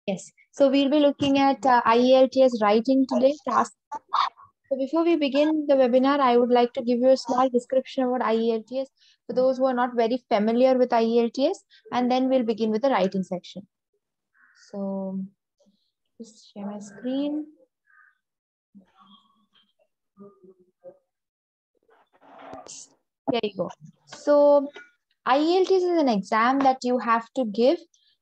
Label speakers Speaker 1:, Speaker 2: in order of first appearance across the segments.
Speaker 1: Yes. So we'll be looking at IELTS writing today, task. So before we begin the webinar, I would like to give you a small description about IELTS for those who are not very familiar with IELTS, and then we'll begin with the writing section. So just share my screen. There you go. So IELTS is an exam that you have to give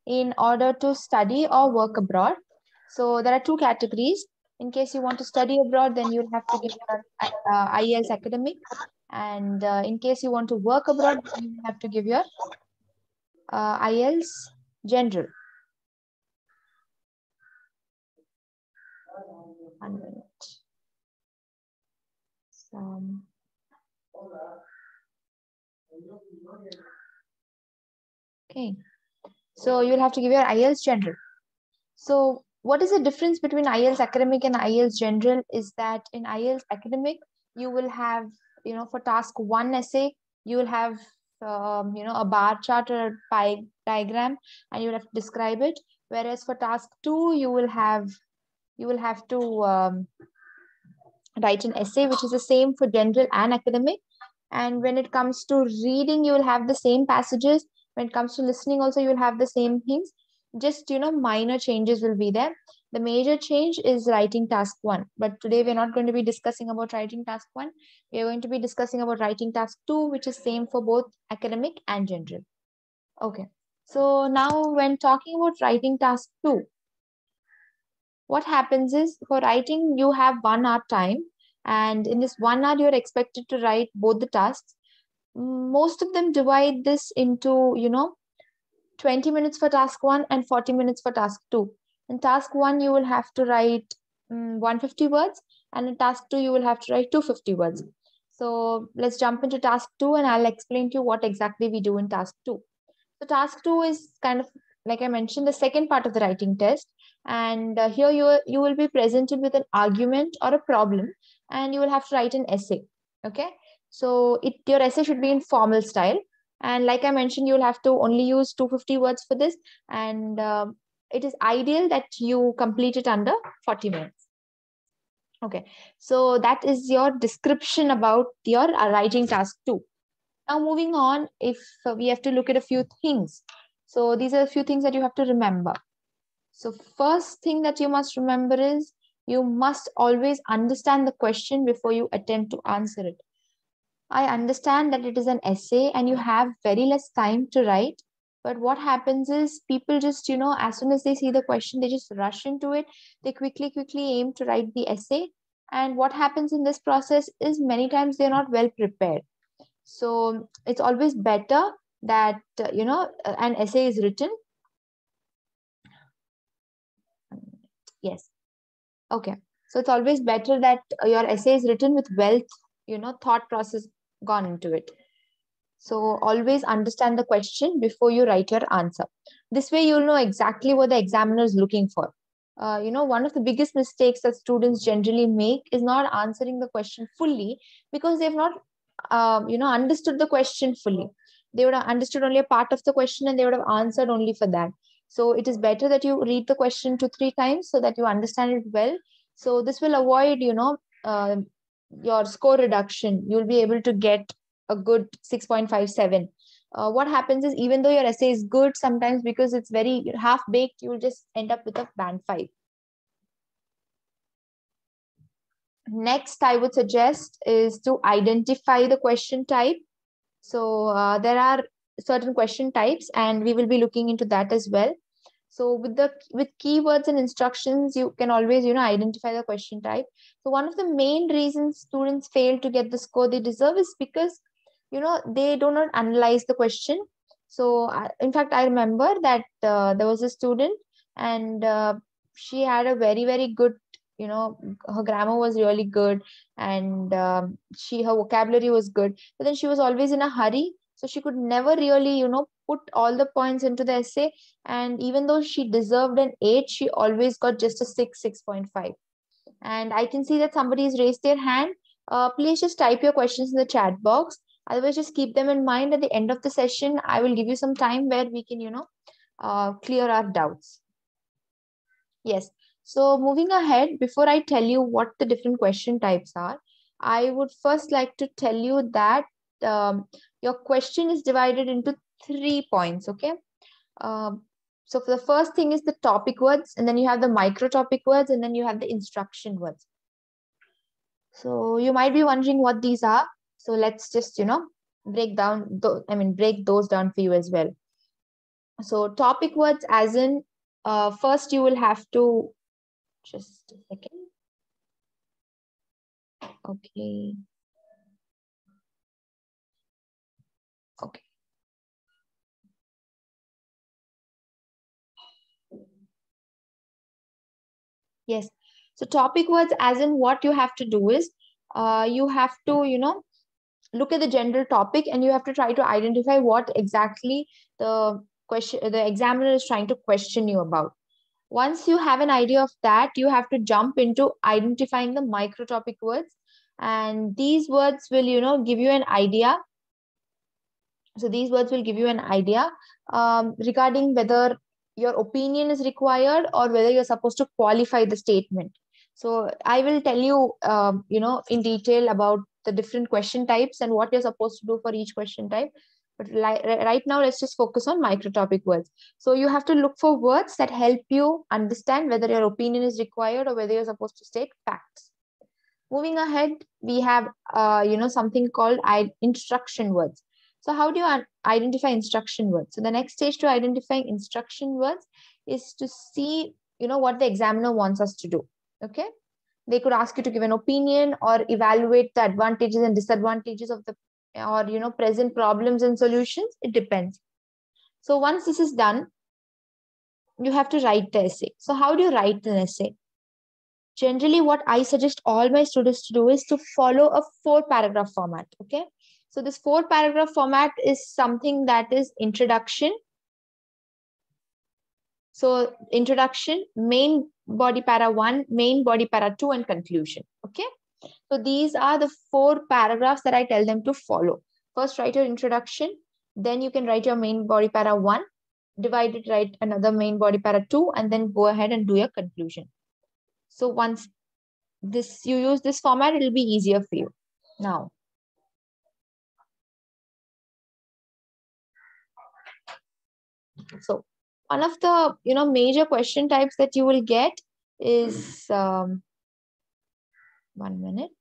Speaker 1: in order to study or work abroad. So there are two categories. In case you want to study abroad, then you'll have to give your IELTS academic. And in case you want to work abroad, you will have to give your IELTS general. 1 minute. Okay. So you'll have to give your IELTS general. So what is the difference between IELTS academic and IELTS general is that in IELTS academic, you will have, for task 1 essay, you will have, a bar chart or a pie diagram, and you will have to describe it. Whereas for task 2, you will have to write an essay, which is the same for general and academic. And when it comes to reading, you will have the same passages. When it comes to listening also, you will have the same things. Just, minor changes will be there. The major change is writing task 1. But today we're not going to be discussing about writing task 1. We are going to be discussing about writing task 2, which is same for both academic and general. Okay. So now when talking about writing task 2, what happens is for writing, you have 1 hour time. And in this 1 hour, you're expected to write both the tasks. Most of them divide this into, 20 minutes for task 1 and 40 minutes for task 2. In task 1, you will have to write 150 words, and in task 2, you will have to write 250 words. So let's jump into task 2, and I'll explain to you what exactly we do in task 2. So task 2 is kind of, like I mentioned, the second part of the writing test. And here you will be presented with an argument or a problem, and you will have to write an essay. Okay. So your essay should be in formal style. And like I mentioned, you'll have to only use 250 words for this. And it is ideal that you complete it under 40 minutes. Okay. So that is your description about your writing task 2. Now moving on, if we have to look at a few things. So these are a few things that you have to remember. So first thing that you must remember is you must always understand the question before you attempt to answer it. I understand that it is an essay and you have very less time to write. But what happens is people just, as soon as they see the question, they just rush into it. They quickly aim to write the essay. And what happens in this process is many times they're not well prepared. So it's always better that, an essay is written. Yes. Okay. So it's always better that your essay is written with wealth, thought process gone into it. So always understand the question before you write your answer. This way you'll know exactly what the examiner is looking for. One of the biggest mistakes that students generally make is not answering the question fully because they've not, understood the question fully. They would have understood only a part of the question and they would have answered only for that. So it is better that you read the question 2-3 times so that you understand it well. So this will avoid, your score reduction. You'll be able to get a good 6.57. What happens is even though your essay is good, sometimes because it's very half-baked, you will just end up with a band 5. Next, I would suggest is to identify the question type. So there are certain question types and we will be looking into that as well. So with keywords and instructions, you can always, identify the question type. So one of the main reasons students fail to get the score they deserve is because, they do not analyze the question. So in fact, I remember that there was a student and she had a very, very good, her grammar was really good and her vocabulary was good, but then she was always in a hurry. So she could never really, put all the points into the essay. And even though she deserved an 8, she always got just a 6.5. And I can see that somebody has raised their hand. Please just type your questions in the chat box. Otherwise, just keep them in mind. At the end of the session, I will give you some time where we can, clear our doubts. Yes. So moving ahead, before I tell you what the different question types are, I would first like to tell you that your question is divided into 3 points. Okay. Um, so for the first thing is the topic words, and then you have the micro topic words, and then you have the instruction words. So you might be wondering what these are. So let's just, break down, break those down for you as well. So topic words as in, first you will have to, just a second. Okay. Okay. Yes. So topic words as in what you have to do is, you have to, look at the general topic and you have to try to identify what exactly the examiner is trying to question you about. Once you have an idea of that, you have to jump into identifying the micro topic words, and these words will, give you an idea. So these words will give you an idea regarding whether your opinion is required or whether you're supposed to qualify the statement. So I will tell you, in detail about the different question types and what you're supposed to do for each question type. But right now, let's just focus on microtopic words. So you have to look for words that help you understand whether your opinion is required or whether you're supposed to state facts. Moving ahead, we have, something called instruction words. So how do you identify instruction words? So the next stage to identifying instruction words is to see, what the examiner wants us to do. Okay. They could ask you to give an opinion or evaluate the advantages and disadvantages of the, or, present problems and solutions. It depends. So once this is done, you have to write the essay. So how do you write an essay? Generally, what I suggest all my students to do is to follow a 4-paragraph format. Okay. So this 4-paragraph format is something that is introduction. So introduction, main body para 1, main body para 2, and conclusion. Okay. So these are the 4 paragraphs that I tell them to follow. First, write your introduction. Then you can write your main body para 1, divide it, write another main body para 2, and then go ahead and do your conclusion. So once you use this format, it'll be easier for you. Now, so one of the major question types that you will get is 1 minute.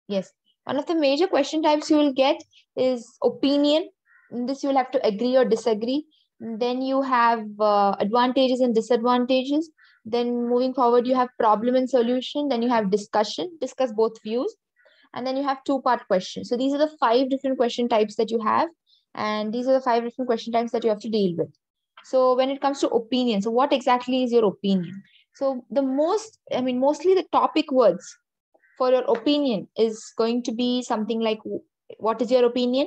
Speaker 1: Yes, one of the major question types you will get is opinion. In this, you will have to agree or disagree. Then you have advantages and disadvantages. Then moving forward, you have problem and solution. Then you have discussion, discuss both views. And then you have 2-part questions. So these are the 5 different question types that you have. And these are the 5 different question types that you have to deal with. So when it comes to opinion, so what exactly is your opinion? So mostly the topic words for your opinion is going to be something like, what is your opinion?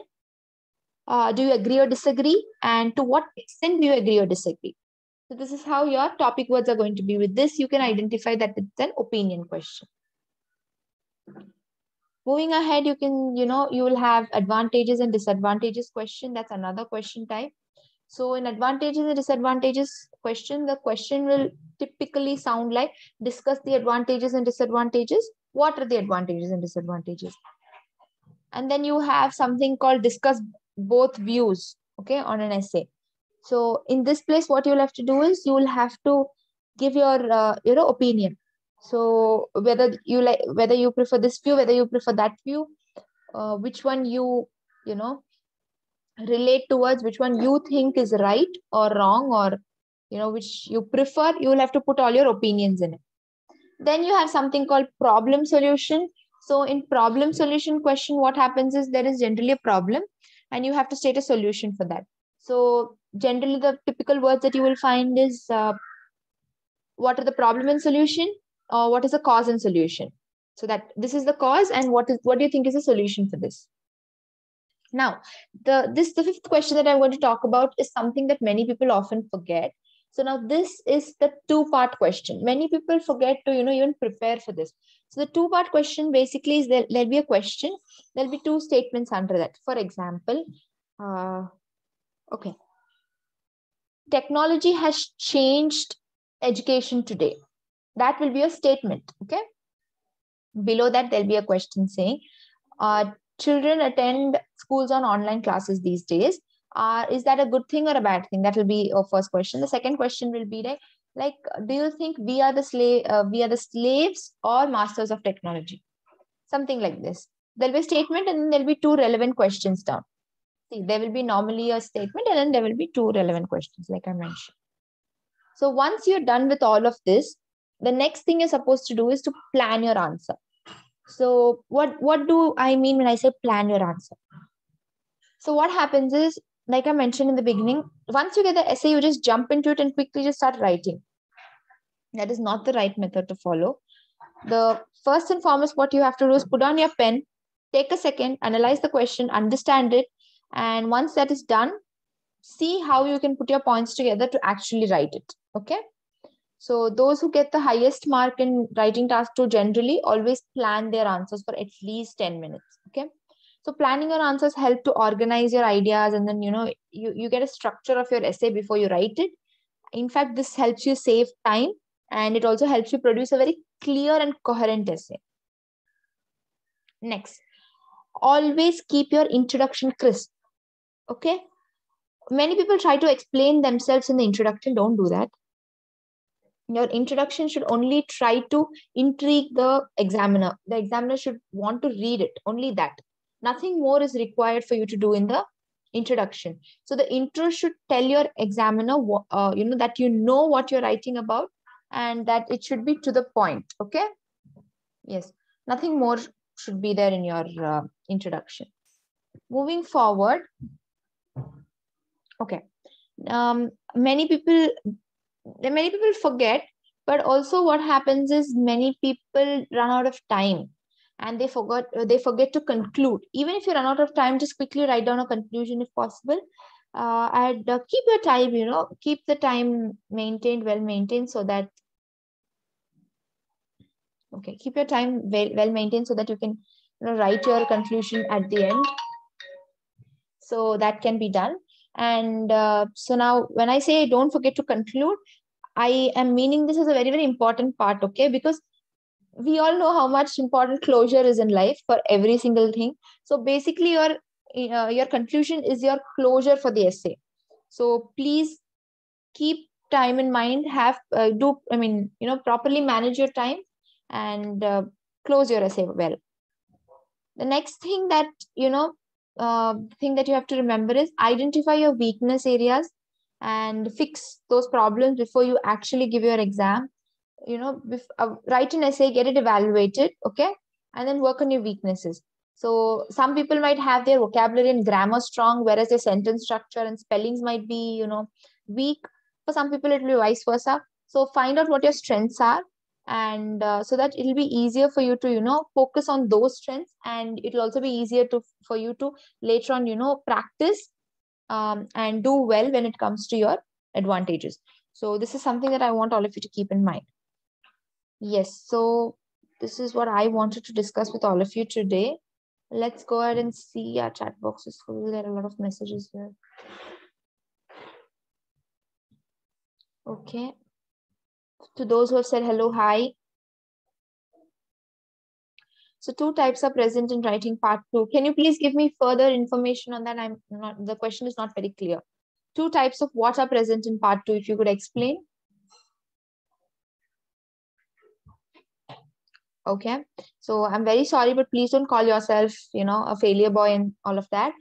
Speaker 1: Do you agree or disagree? And to what extent do you agree or disagree? So this is how your topic words are going to be. With this, you can identify that it's an opinion question. Moving ahead, you can, you will have advantages and disadvantages question. That's another question type. So in advantages and disadvantages question, the question will typically sound like, discuss the advantages and disadvantages. What are the advantages and disadvantages? And then you have something called discuss both views, okay, on an essay. So in this place, what you'll have to do is you will have to give your, opinion. So whether you prefer this view, whether you prefer that view, which one you relate towards, which one you think is right or wrong, or which you prefer, you will have to put all your opinions in it. Then you have something called problem solution. So in problem solution question, what happens is there is generally a problem and you have to state a solution for that. So generally the typical words that you will find is what are the problem and solution, or what is the cause and solution. So that this is the cause and what do you think is the solution for this. Now, the 5th question that I'm going to talk about is something that many people often forget. So now this is the 2-part question. Many people forget to, even prepare for this. So the two-part question basically is there'll be a question. There'll be two statements under that. For example, okay, technology has changed education today. That will be a statement. Okay. Below that, there'll be a question saying, children attend schools on online classes these days. Is that a good thing or a bad thing? That will be our first question. The second question will be like, do you think we are the slaves or masters of technology? Something like this. There'll be a statement and then there'll be two relevant questions down. See, there will be normally a statement and then there will be two relevant questions, like I mentioned. So once you're done with all of this, the next thing you're supposed to do is to plan your answer. So what do I mean when I say plan your answer? So what happens is, like I mentioned in the beginning, once you get the essay, you just jump into it and quickly just start writing. That is not the right method to follow. The first and foremost, what you have to do is put on your pen, take a second, analyze the question, understand it. And once that is done, see how you can put your points together to actually write it. Okay. So those who get the highest mark in writing task 2 generally always plan their answers for at least 10 minutes. Okay. So planning your answers help to organize your ideas, and then, you get a structure of your essay before you write it. In fact, this helps you save time, and it also helps you produce a very clear and coherent essay. Next, always keep your introduction crisp. Okay. Many people try to explain themselves in the introduction. Don't do that. Your introduction should only try to intrigue the examiner. The examiner should want to read it. Only that. Nothing more is required for you to do in the introduction. So the intro should tell your examiner, that you know what you're writing about, and that it should be to the point. Okay. Yes. Nothing more should be there in your introduction. Moving forward. Okay. Many people forget, but also what happens is many people run out of time and they forget to conclude. Even if you run out of time, just quickly write down a conclusion if possible. And keep your time, keep the time well maintained, so that keep your time well maintained so that you can write your conclusion at the end. So that can be done. And so now when I say don't forget to conclude, I am meaning this is a very, very important part, okay? Because we all know how much important closure is in life for every single thing. So basically your conclusion is your closure for the essay. So please keep time in mind, properly manage your time and close your essay well. The next thing that, thing that you have to remember is identify your weakness areas and fix those problems before you actually give your exam. Write an essay, get it evaluated, okay, and then work on your weaknesses. So some people might have their vocabulary and grammar strong, whereas their sentence structure and spellings might be, weak. For some people, it will be vice versa. So find out what your strengths are, and so that it'll be easier for you to, focus on those strengths, and it'll also be easier for you to later on, practice and do well when it comes to your advantages. So this is something that I want all of you to keep in mind. Yes, so this is what I wanted to discuss with all of you today. Let's go ahead and see. Our chat box is full. There are a lot of messages here. Okay. To those who have said hello, hi. So 2 types are present in writing part 2. Can you please give me further information on that? The question is not very clear. 2 types of what are present in part 2, if you could explain. Okay. So I'm very sorry, but please don't call yourself, a failure boy and all of that.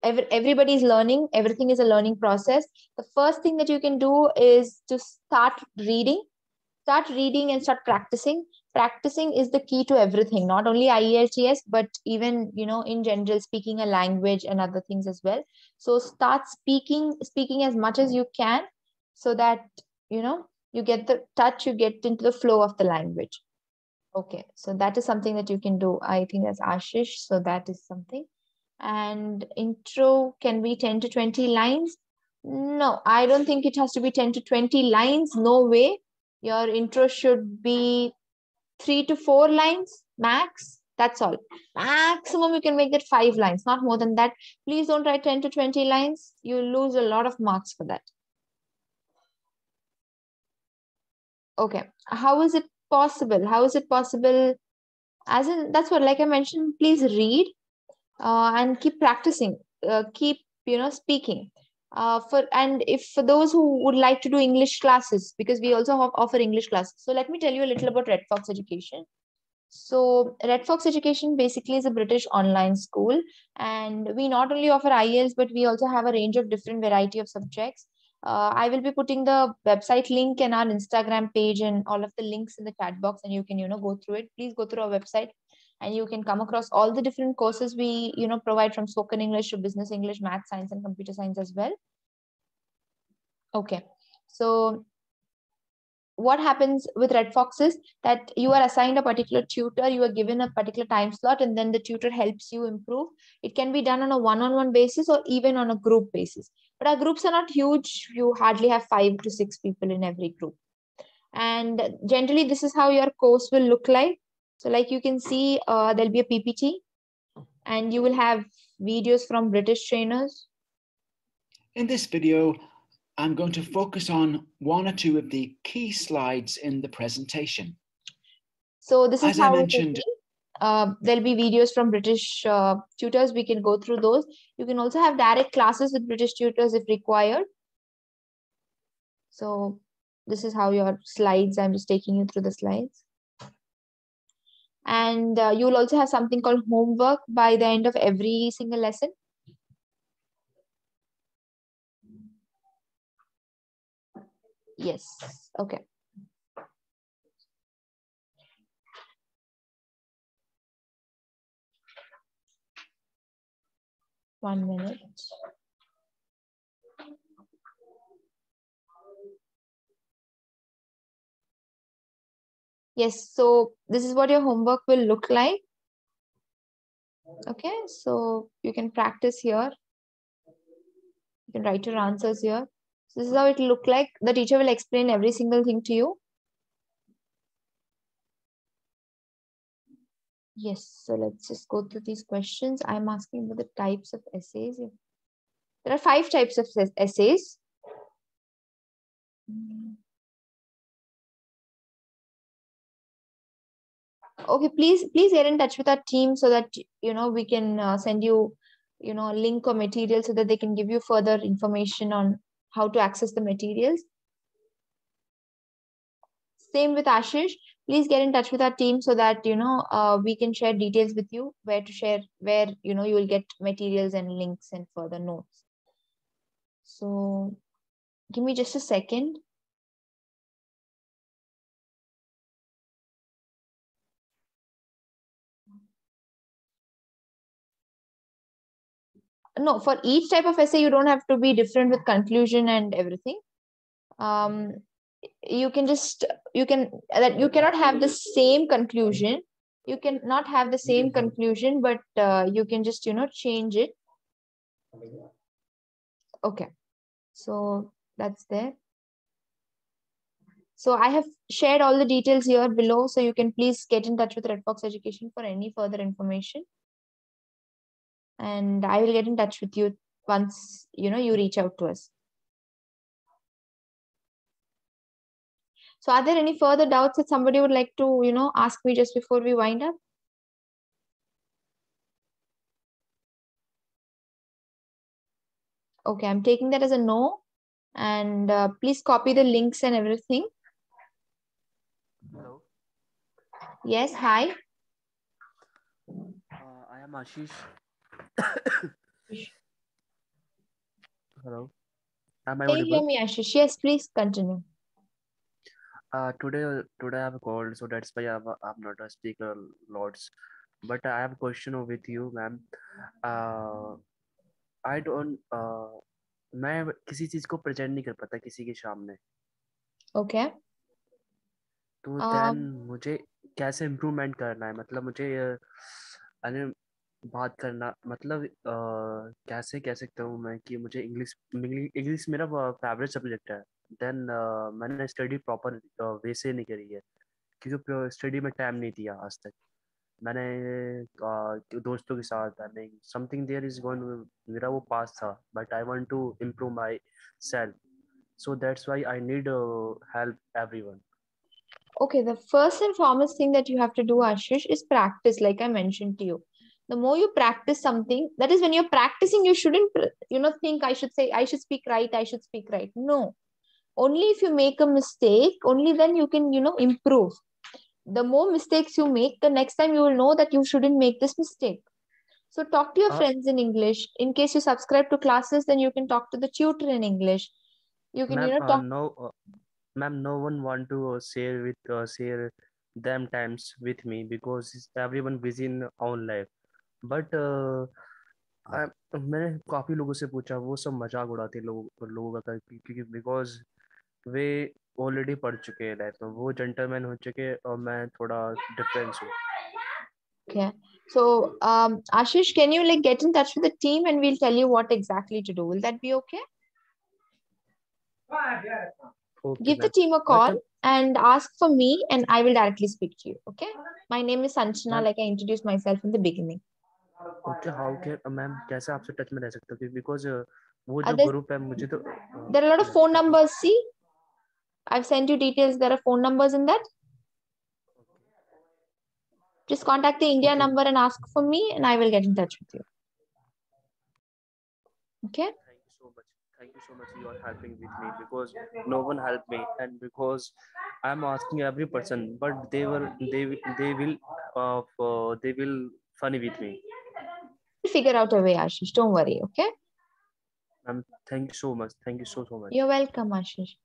Speaker 1: Everybody is learning. Everything is a learning process. The first thing that you can do is to start reading and start practicing. Practicing is the key to everything, not only IELTS, but even, in general, speaking a language and other things as well. So start speaking as much as you can, so that, you get the touch, you get into the flow of the language. Okay. So that is something that you can do. I think that's Ashish. So that is something. And intro can be 10 to 20 lines. No, I don't think it has to be 10 to 20 lines. No way. Your intro should be 3 to 4 lines max. That's all. Maximum you can make that 5 lines, not more than that. Please don't write 10 to 20 lines. You'll lose a lot of marks for that. Okay. How is it possible? How is it possible? As in, that's what, like I mentioned, please read and keep practicing. Keep, speaking. And if for those who would like to do English classes, because we also offer English classes. So let me tell you a little about Red Fox Education. So Red Fox Education basically is a British online school, and we not only offer IELTS, but we also have a range of different variety of subjects. I will be putting the website link and our Instagram page and all of the links in the chat box, and you can, go through it. Please go through our website, and you can come across all the different courses we, provide, from spoken English to business English, math, science, and computer science as well. Okay, so what happens with Red Fox is that you are assigned a particular tutor, you are given a particular time slot, and then the tutor helps you improve. It can be done on a one-on-one basis or even on a group basis. But our groups are not huge. You hardly have 5 to 6 people in every group. And generally, this is how your course will look like. So like you can see, there'll be a PPT, and you will have videos from British trainers.
Speaker 2: In this video, I'm going to focus on one or two of the key slides in the presentation.
Speaker 1: So this is
Speaker 2: As
Speaker 1: how
Speaker 2: I mentioned,
Speaker 1: there'll be videos from British tutors. We can go through those. You can also have direct classes with British tutors if required. So this is how your slides, I'm just taking you through the slides. And you'll also have something called homework by the end of every single lesson. Yes, okay. One minute. Yes, so this is what your homework will look like. Okay, so you can practice here. You can write your answers here. So this is how it will look like. The teacher will explain every single thing to you. Yes, so let's just go through these questions. I'm asking about the types of essays. There are 5 types of essays. Okay, please get in touch with our team so that we can send you link or material so that they can give you further information on how to access the materials. Same with Ashish. Please get in touch with our team so that we can share details with you where to share, where you will get materials and links and further notes. So give me just a second. No, for each type of essay, you don't have to be different with conclusion and everything. You cannot have the same conclusion. You cannot have the same conclusion, but you can just, change it. Okay. So that's there. So I have shared all the details here below. So you can please get in touch with Red Fox Education for any further information. And I will get in touch with you once, you reach out to us. So are there any further doubts that somebody would like to, ask me just before we wind up? Okay, I'm taking that as a no. And please copy the links and everything.
Speaker 3: Hello.
Speaker 1: Yes, hi.
Speaker 3: I am Ashish. Hello. Am I
Speaker 1: Can you hear
Speaker 3: audible?
Speaker 1: me, Ashish? Yes, please continue.
Speaker 3: Today I have a cold, so that's why I'm not a speaker lots. But I have a question with you, ma'am. I don't मैं किसी चीज को present नहीं कर पाता किसी के सामने.
Speaker 1: Okay.
Speaker 3: तो देन मुझे कैसे इम्प्रूवमेंट करना है, मतलब मुझे अरे बात करना, मतलब कैसे कह सकता हूँ मैं कि मुझे इंग्लिश मेरा फेवरेट सब्जेक्ट है. देन मैंने स्टडी प्रॉपर वे से नहीं करी है क्योंकि स्टडी में टाइम नहीं दिया आज तक। मैंने दोस्तों के साथ नहीं समथिंग देयर इज गोइंग, मेरा वो पास था, but I want to improve myself, so that's why I need help everyone.
Speaker 1: Okay, the first and foremost thing that you have to do, Ashish, is practice, like I mentioned to you. The more you practice something, that is when you're practicing, you shouldn't, think I should say, I should speak right, I should speak right. No. Only if you make a mistake, only then you can, improve. The more mistakes you make, the next time you will know that you shouldn't make this mistake. So talk to your friends in English. In case you subscribe to classes, then you can talk to the tutor in English. You can, talk.
Speaker 3: Ma'am, no one want to share them times with me because everyone busy in own life. But मैंने काफी लोगों से पूछा, वो सब मजाक उड़ाते लोगों का, क्योंकि बिकॉज वे ऑलरेडी पढ़ चुके हैं लाइफ में, वो जेंटलमैन हो चुके और मैं थोड़ा डिफरेंस हूँ।
Speaker 1: Okay. So, Ashish, can you get in touch with the team and we'll tell you what exactly to do? Will that be okay? Okay, give the team a call and ask for me and I will directly speak to you. Okay. My name is Sanchana, like I introduced myself in the beginning.
Speaker 3: Okay, how can ma'am कैसे आपसे touch में रह सकता हूँ, because वो जो group है मुझे तो
Speaker 1: there are a lot of phone numbers. See, I've sent you details. There are phone numbers in that. Just contact the India number and ask for me and I will get in touch with you. Okay.
Speaker 3: Thank you so much. You are helping with me because no one helped me, and because I'm asking every person, but they will funny with me.
Speaker 1: Figure out a way, Ashish. Don't worry. Okay.
Speaker 3: Thank you so much. Thank you so much.
Speaker 1: You're welcome, Ashish.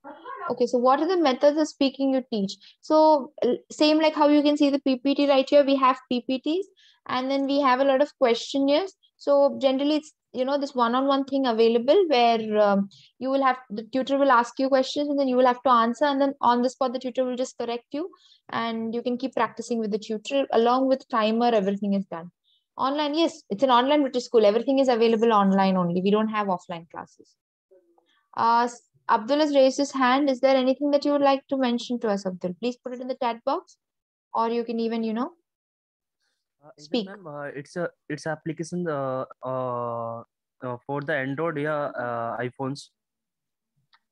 Speaker 1: Okay, so what are the methods of speaking you teach? So same like how you can see the PPT right here, we have PPTs and then we have a lot of questionnaires. So generally it's, this one-on-one thing available where you will have, the tutor will ask you questions and then you will have to answer, and then on the spot, the tutor will just correct you and you can keep practicing with the tutor. Along with timer, everything is done. Online, yes, it's an online British school. Everything is available online only. We don't have offline classes. Abdul has raised his hand. Is there anything that you would like to mention to us, Abdul? Please put it in the chat box, or you can even, speak.
Speaker 3: It's application for the Android, iPhones.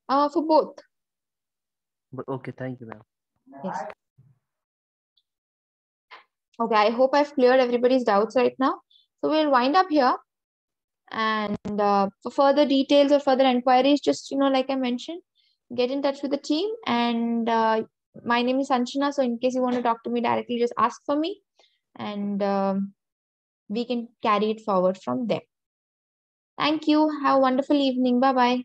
Speaker 1: For both.
Speaker 3: Okay, thank you, ma'am.
Speaker 1: Yes. Okay, I hope I've cleared everybody's doubts right now. So we'll wind up here. And for further details or further inquiries, just, like I mentioned, get in touch with the team. And my name is Sanchana. So in case you want to talk to me directly, just ask for me and we can carry it forward from there. Thank you. Have a wonderful evening. Bye-bye.